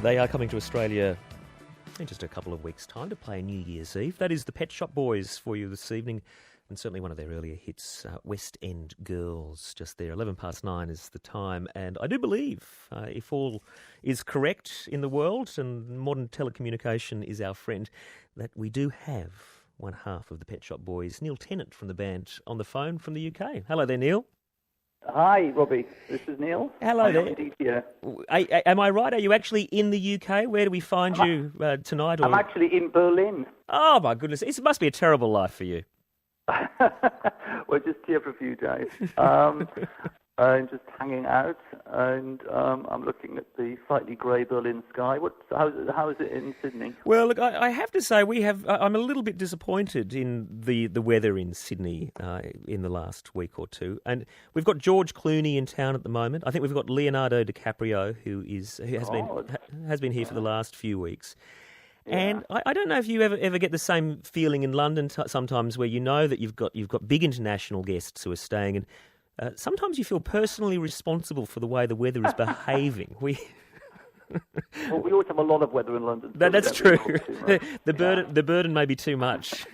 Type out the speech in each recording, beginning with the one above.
They are coming to Australia in just a couple of weeks' time to play New Year's Eve. That is the Pet Shop Boys for you this evening, and certainly one of their earlier hits, West End Girls, just there. 9:11 is the time, and I do believe, if all is correct in the world and modern telecommunication is our friend, that we do have one half of the Pet Shop Boys, Neil Tennant from the band, on the phone from the UK. Hello there, Neil. Hi, Robbie. This is Neil. Hello there. Indeed, yeah. Am I right? Are you actually in the UK? Where do we find you tonight? Or... I'm actually in Berlin. Oh, my goodness. It must be a terrible life for you. We're just here for a few days. I'm just hanging out, and I'm looking at the slightly grey Berlin sky. How is it in Sydney? Well, look, I have to say I'm a little bit disappointed in the weather in Sydney in the last week or two. And we've got George Clooney in town at the moment. I think we've got Leonardo DiCaprio, who has been here for the last few weeks. Yeah. And I don't know if you ever get the same feeling in London sometimes, where you know that you've got big international guests who are staying, and sometimes you feel personally responsible for the way the weather is behaving. Well, we always have a lot of weather in London. So that's true. The burden may be too much.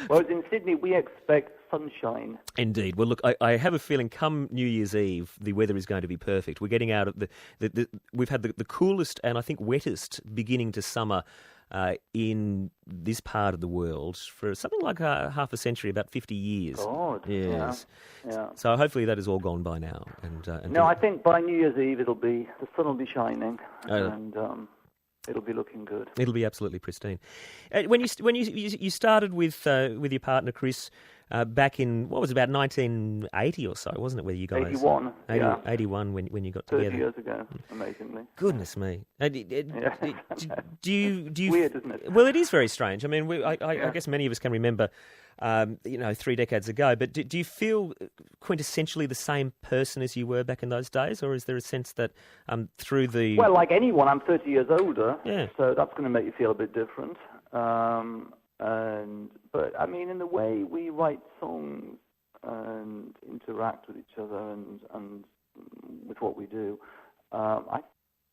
Whereas in Sydney, we expect sunshine. Indeed. Well, look, I have a feeling come New Year's Eve, the weather is going to be perfect. We're getting out of we've had the coolest and I think wettest beginning to summer in this part of the world for something like half a century, about 50 years. God, yes. Yeah. So hopefully that is all gone by now. No, I think by New Year's Eve the sun will be shining, and it'll be looking good. It'll be absolutely pristine. When you started with your partner Chris back in what was about 1980 or so, wasn't it? Where you guys 81, 81 when you got together 30 years ago, amazingly. Goodness me! Do you? Weird, isn't it? Well, it is very strange. I mean, I guess many of us can remember, 3 decades ago. But do you feel quintessentially the same person as you were back in those days, or is there a sense that through the like anyone, I'm 30 years older, yeah. So that's going to make you feel a bit different. But I mean, in the way we write songs and interact with each other and with what we do, I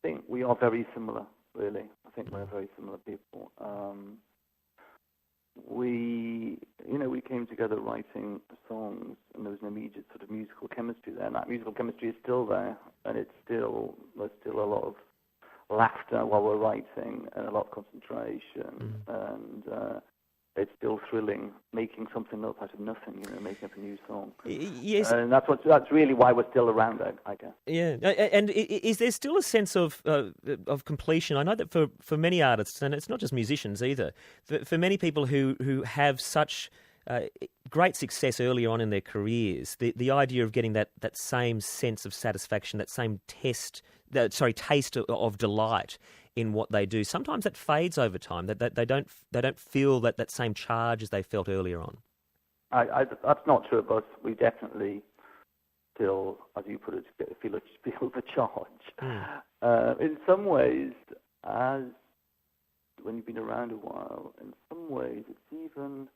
think we are very similar. Really, I think we're very similar people. We came together writing songs, and there was an immediate sort of musical chemistry there. And that musical chemistry is still there, and there's still a lot of laughter while we're writing, and a lot of concentration, and it's still thrilling making something up out of nothing, making up a new song. Yes, and that's really why we're still around, I guess. Yeah, and is there still a sense of completion? I know that for many artists, and it's not just musicians either, for many people who have such great success early on in their careers, the idea of getting that same sense of satisfaction, that same taste of delight in what they do, sometimes that fades over time. That they don't feel that same charge as they felt earlier on. That's not true of us. We definitely still, as you put it, feel the charge. In some ways, as when you've been around a while, in some ways it's even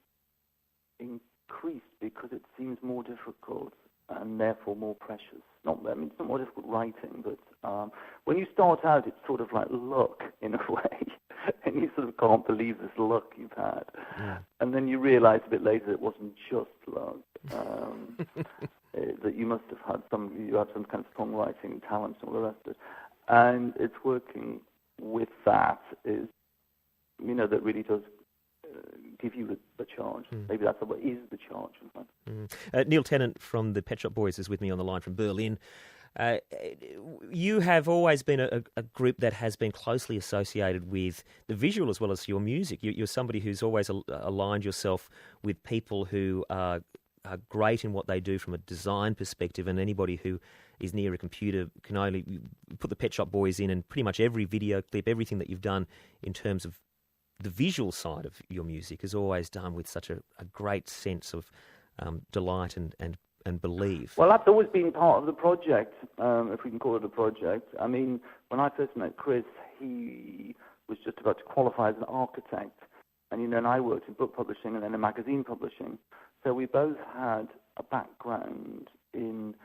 increased because it seems more difficult and therefore more precious. It's not more difficult writing, but when you start out, it's sort of like luck in a way, and you sort of can't believe this luck you've had. Yeah. And then you realise a bit later it wasn't just luck, that you must have had some kind of songwriting talent and all the rest of it. And it's working with that that really does give you the charge. Maybe that's what is the charge. In fact. Neil Tennant from the Pet Shop Boys is with me on the line from Berlin. You have always been a group that has been closely associated with the visual as well as your music. You're somebody who's always aligned yourself with people who are great in what they do from a design perspective, and anybody who is near a computer can only put the Pet Shop Boys in, and pretty much every video clip, everything that you've done in terms of the visual side of your music is always done with such a great sense of delight and belief. Well, that's always been part of the project, if we can call it a project. I mean, when I first met Chris, he was just about to qualify as an architect, and I worked in book publishing and then in magazine publishing. So we both had a background in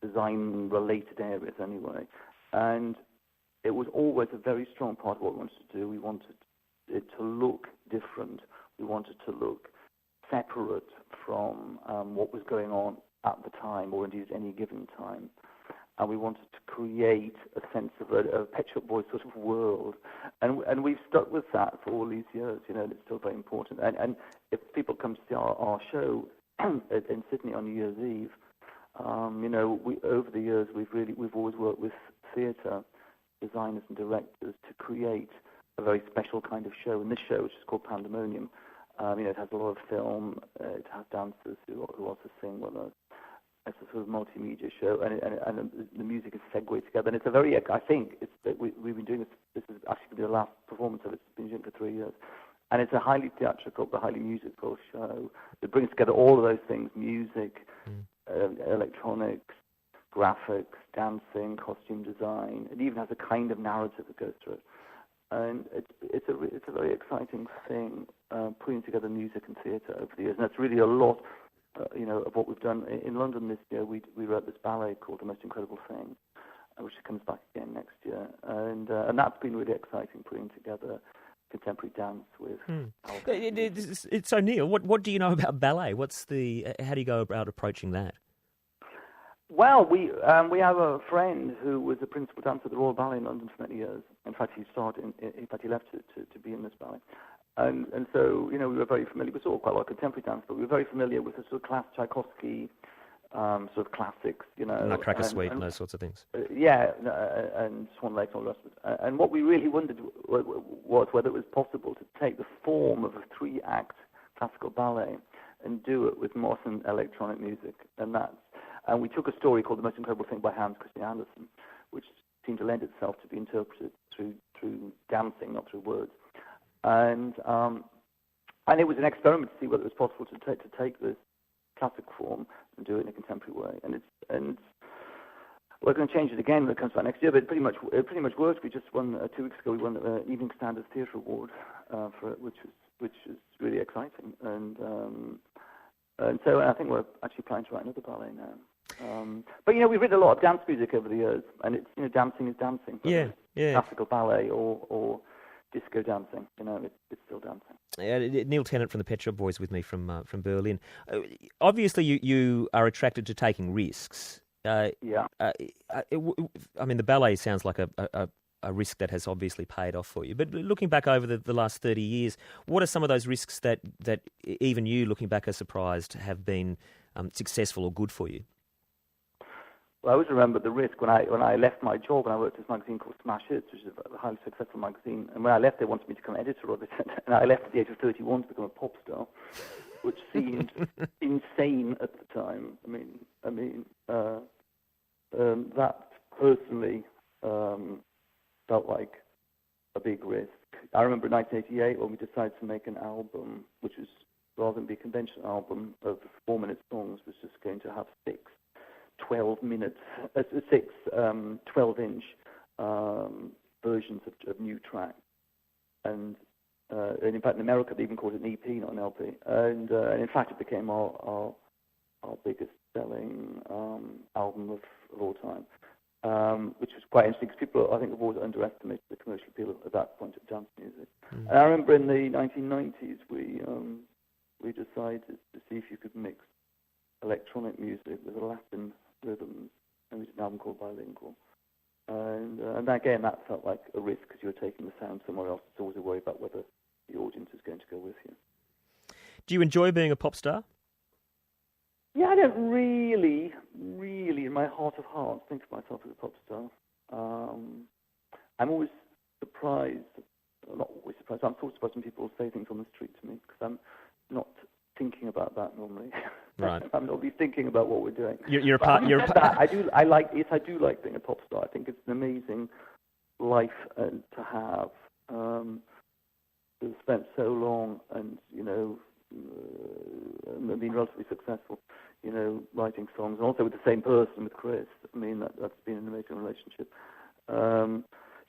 design-related areas anyway, and it was always a very strong part of what we wanted to do. We wanted it to look different. We wanted to look separate from what was going on at the time, or indeed at any given time. And we wanted to create a sense of a Pet Shop Boys sort of world. And we've stuck with that for all these years, and it's still very important. And if people come to see our show in Sydney on New Year's Eve, over the years we've always worked with theatre designers and directors to create a very special kind of show. And this show, which is called Pandemonium, it has a lot of film, it has dancers who also sing with us. It's a sort of multimedia show, and the music is segued together. And it's a very, I think, we've been doing this. This is actually going to be the last performance of it. It's been doing it for 3 years, and it's a highly theatrical, but highly musical show that brings together all of those things: music, electronics, graphics, dancing, costume design. It even has a kind of narrative that goes through it, and it's a very exciting thing, putting together music and theatre over the years. And that's really a lot. Of what we've done in London this year. We wrote this ballet called The Most Incredible Thing, which comes back again next year, and that's been really exciting, putting together contemporary dance with. So Neil, what do you know about ballet? How do you go about approaching that? Well, we have a friend who was a principal dancer at the Royal Ballet in London for many years. In fact, he left to be in this ballet. And so, we were very familiar. We saw quite a lot of contemporary dance, but we were very familiar with the sort of class Tchaikovsky sort of classics, Nutcracker Suite and those sorts of things. And Swan Lake and all the rest of it. And what we really wondered was whether it was possible to take the form of a 3-act classical ballet and do it with modern electronic music. And we took a story called The Most Incredible Thing by Hans Christian Andersen, which seemed to lend itself to be interpreted through dancing, not through words. And it was an experiment to see whether it was possible to take this classic form and do it in a contemporary way. And we're going to change it again when it comes back next year. But it pretty much worked. We just won 2 weeks ago. We won the Evening Standard Theatre Award for it, which is really exciting. And so I think we're actually planning to write another ballet now. But we've written a lot of dance music over the years, and it's dancing is dancing. Yeah. Classical ballet or disco dancing, it's still dancing. Neil Tennant from the Pet Shop Boys with me from Berlin. Obviously, you are attracted to taking risks. I mean, the ballet sounds like a risk that has obviously paid off for you. But looking back over the last 30 years, what are some of those risks that even you, looking back, are surprised have been successful or good for you? Well, I always remember the risk when I left my job, and I worked at this magazine called Smash Hits, which is a highly successful magazine. And when I left, they wanted me to become editor of it. And I left at the age of 31 to become a pop star, which seemed insane at the time. That personally felt like a big risk. I remember in 1988 when we decided to make an album, which was, rather than be a conventional album of 4-minute songs, was just going to have 6 12-inch versions of new tracks. And in fact, in America, they even called it an EP, not an LP. And in fact, it became our biggest selling album of all time, which was quite interesting because people, I think, have always underestimated the commercial appeal at that point of dance music. And I remember in the 1990s, we decided to see if you could mix electronic music with Latin rhythms, and we did an album called Bilingual. And again, that felt like a risk because you were taking the sound somewhere else. It's always a worry about whether the audience is going to go with you. Do you enjoy being a pop star? Yeah, I don't really, in my heart of hearts, think of myself as a pop star. I'm always surprised, not always surprised, I'm sort of surprised when people say things on the street to me because I'm not thinking about that normally. Right. I'm not really thinking about what we're doing. I do like being a pop star. I think it's an amazing life to have. We've spent so long and, been relatively successful, writing songs, and also with the same person, with Chris. I mean, that's been an amazing relationship.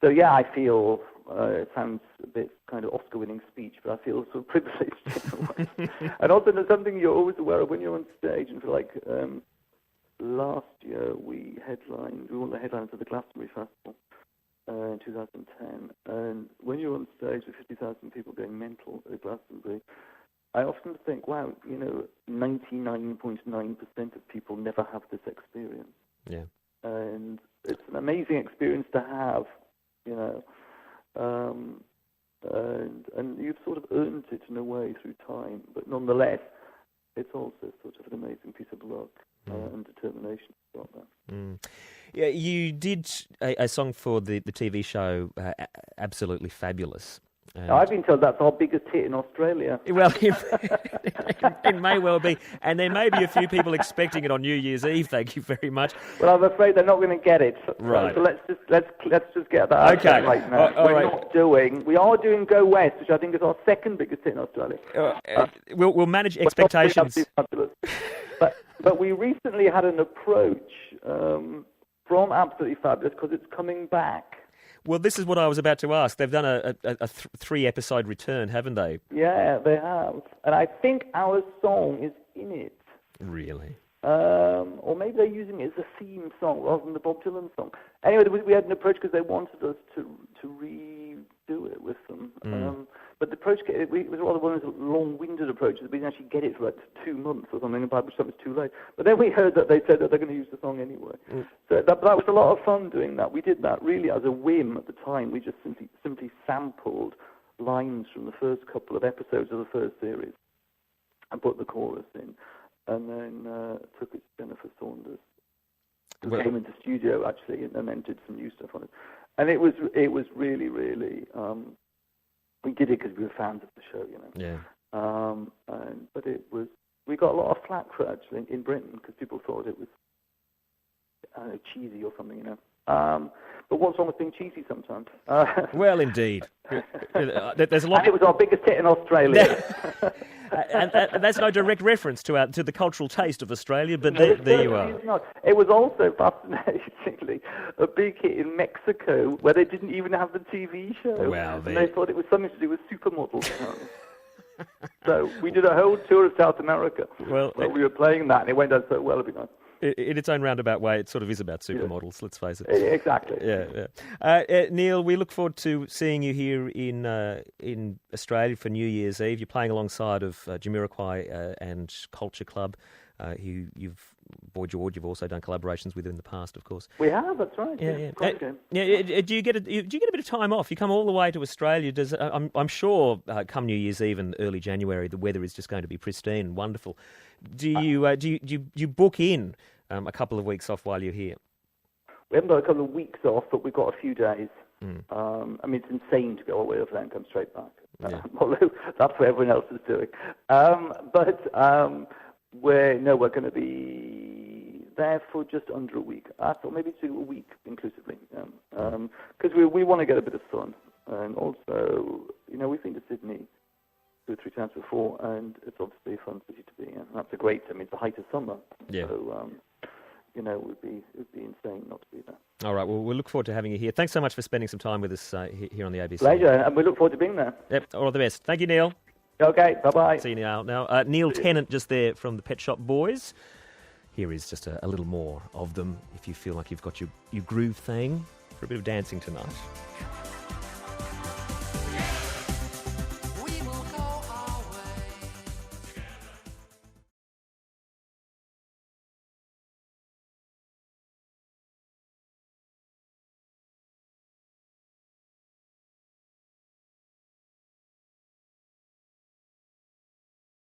So yeah, I feel it sounds a bit kind of Oscar-winning speech, but I feel sort of privileged in a way. And also, there's something you're always aware of when you're on stage. And like last year, we were one of the headliners of the Glastonbury Festival, in 2010. And when you're on stage with 50,000 people going mental at Glastonbury, I often think, wow, 99.9% of people never have this experience. Yeah. And it's an amazing experience to have, and you've sort of earned it in a way through time, but nonetheless, it's also sort of an amazing piece of luck and determination about that. Yeah, you did a song for the TV show, Absolutely Fabulous. Now, I've been told that's our biggest hit in Australia. Well, it may well be, and there may be a few people expecting it on New Year's Eve. Thank you very much. Well, I'm afraid they're not going to get it. Right. So let's just get that out there right now. We are doing Go West, which I think is our second biggest hit in Australia. We'll manage expectations. But we recently had an approach from Absolutely Fabulous because it's coming back. Well, this is what I was about to ask. They've done a 3-episode return, haven't they? Yeah, they have. And I think our song is in it. Really? Or maybe they're using it as a theme song rather than the Bob Dylan song. Anyway, we had an approach because they wanted us to redo it with them. But the approach, it was rather one of those long-winded approaches. We didn't actually get it for like 2 months or something, by which time it was too late. But then we heard that they said that they're going to use the song anyway. So that was a lot of fun doing that. We did that really as a whim at the time. We just simply sampled lines from the first couple of episodes of the first series and put the chorus in, and then took it to Jennifer Saunders, who came into studio actually, and then did some new stuff on it. And it was really, really. We did it because we were fans of the show, Yeah. But we got a lot of flack for it actually in Britain because people thought it was cheesy or something, But what's wrong with being cheesy sometimes? Well, indeed. There's a lot. And it was our biggest hit in Australia. and that's no direct reference to the cultural taste of Australia, but there you are. It was also fascinatingly a big hit in Mexico, where they didn't even have the TV show. Wow, and they thought it was something to do with supermodels. So we did a whole tour of South America. Well, we were playing that, and it went down so well. It'd be nice. In its own roundabout way, it sort of is about supermodels, let's face it. Exactly. Yeah. Neil, we look forward to seeing you here in Australia for New Year's Eve. You're playing alongside of Jamiroquai and Culture Club, who Boy George, you've also done collaborations with in the past, of course. We have, that's right. Yeah. Do you get a bit of time off? You come all the way to Australia. I'm sure come New Year's Eve and early January, the weather is just going to be pristine and wonderful. Do you book in a couple of weeks off while you're here? We haven't got a couple of weeks off, but we've got a few days. It's insane to go all the way over there and come straight back. Although that's what everyone else is doing. We're going to be there for just under a week, or maybe a week inclusively, because we want to get a bit of sun, and also, we've been to Sydney 2 or 3 times before, and it's obviously a fun city to be in. That's it's the height of summer, so it would be insane not to be there. All right, well, we'll look forward to having you here. Thanks so much for spending some time with us here on the ABC. Pleasure, and we look forward to being there. Yep, all the best. Thank you, Neil. Okay, bye-bye. See you now. Neil Tennant just there from the Pet Shop Boys. Here is just a little more of them if you feel like you've got your groove thing for a bit of dancing tonight.